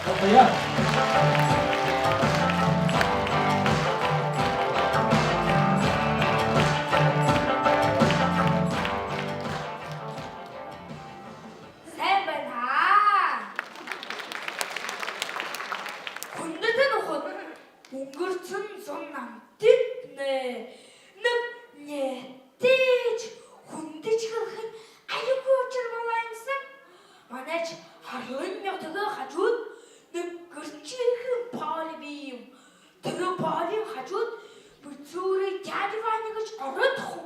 Ortaya. Sen ben ha. Kundetin okun. Ungurtun sonnan tütne. Nıp netiç. Kundiç kılkın. Ayıp uçur balayımsın. Anaç harlın yotuğu hacud. Nıp gırçıhın palibiyim. Tırı palim hacud. Bütçürü cadivani güç arıtху.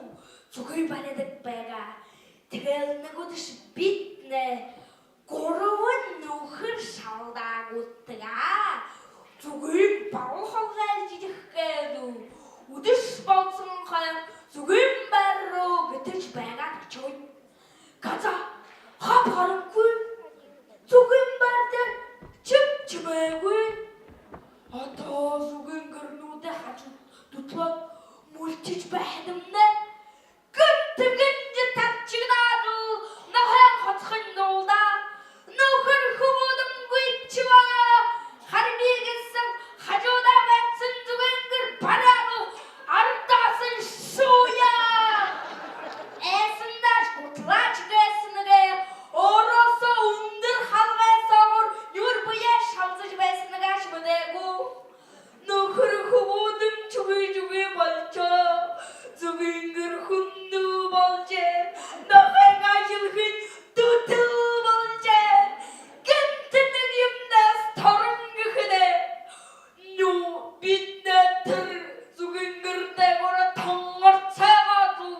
Цугый баледек бега. Тгэлнэг удаш битнэ. Горвон нөхөр шалдаагуудтгаа. Зүгэн баруухагаар жижигхгээдүү. Үдэш болсон хаяг зүгэн байр руу гэтэж байгаа чуй. Газа хап харангүй. Зүгэн байр дээр чим чимээгүй. Одоо зүгэн гэрнүүдэ хажууд дутлаад мулчиж байдамнэ. Гэнтэгэнж тавчигнааду нахай хоцхон нуулда. Нөхөр хүмүүдэмгүй чива. Харбигсэн хажуудаа байтсан зүгэнгэр бараану ардаасын шууя. Эсэндаш гутлаач гэснэгээ оросо өндөр халгайсоор юр буя шалзаж байснагаш мөдэгүү. Нөхөр хүмүүдэм чугүй болчо. Зүгэнгэр хүндүү болжээ. Нохай гажилхэн дутыл болжээ. Гэнтэнэг юмнаас торон гэхнэ. Нүү биднэ тэр зүгэнгэртэй гора тонгор цайгаадуу.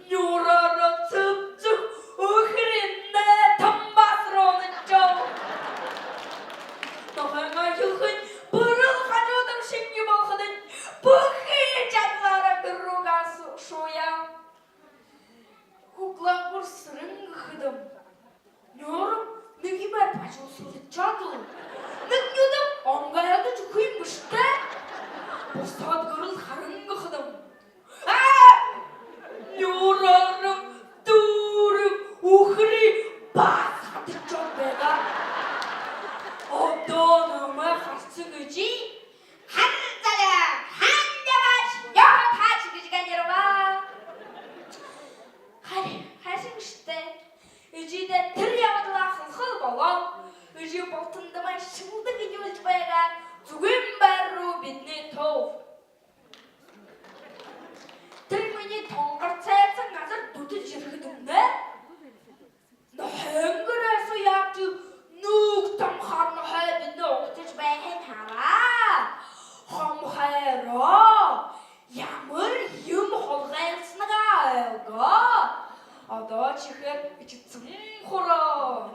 Нүүраараа цэвцэх өхринэ тамбасроончоо. Нохай гажилхэн бүрэл хажуудан шингий болходын бүхий чадлаараа гэрруугаас шууя. Хуглаагур сырын гыхыдым. Нёрым нэгимэр пачулсулчаду. Нэгнюдым онгаяды жүхүйм бішті. Бостад гырыл харын гыхыдым. Нёрарым, дурым, ухри бас хатырчок бега. Одонымы харсы гыжи. Ханзаля, хандабач, яға тач гыжганерва. Харин ішті. Үжиде тір явадыла қылқыл болау. Үжи болтындымай шылды гыне өлчбайға. Зүгін бәрі бедіне тоу. Тір мені тоңғыр цайатсың азыр дүті жүргідімді. Нөхенгір әсі япты. Нүктім қарны хөбінді оқтыш бәйхен хара. Хамхайра. Ямыр юм холғайсыныға әлгі. Ада чихер ичитсым хора.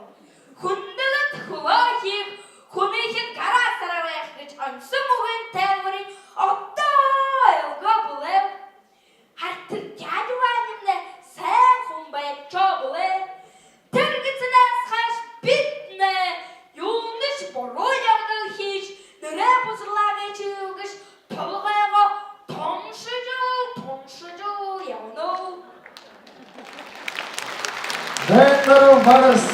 Хүнділіт хулахих, хүмейхін қара сарарайх гыч ансым уғын тәлвірін отта әлгі бұлы. Артыр дядюанымны сән хумбайт чо бұлы. Тіргітсіне сқаш бітні, юлныш бору яғдыл хиш, нүре бұзырлағы чүгіш, толғайға тоншы жыл яғну. Бэндеру Барыс